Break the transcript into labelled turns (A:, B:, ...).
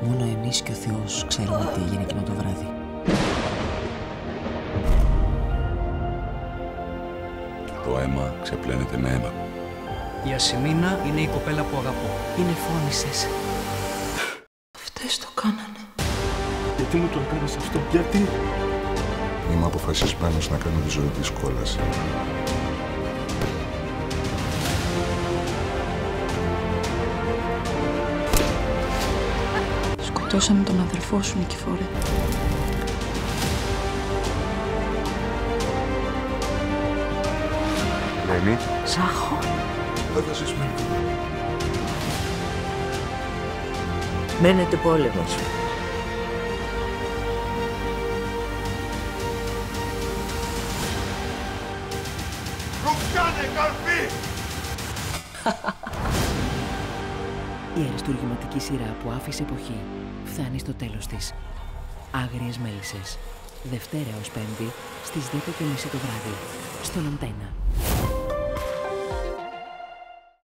A: Μόνο εμείς και ο Θεός ξέρουμε τι έγινε εκείνο το βράδυ.
B: Το αίμα ξεπλένεται με αίμα.
C: Η Ασημίνα είναι η κοπέλα που αγαπώ.
A: Είναι φώνησες. Αυτές το κάνανε.
D: Γιατί μου το έκανες αυτό, γιατί?
B: Είμαι αποφασισμένος να κάνω τη ζωή της κόλαση.
E: Σκοτώσανε τον αδερφό σου, Νικηφόρε.
D: Λένη.
E: Ζάχο.
B: Δεν θα ζήσουμε.
A: Μένετε πόλεμος.
D: Ρουφιάνε, καρφί!
A: Η αριστουργηματική σειρά που άφησε εποχή φτάνει στο τέλος της. Άγριες Μέλισσες. Δευτέρα ως Πέμπτη στις 10:30 το βράδυ. Στον Αντένα.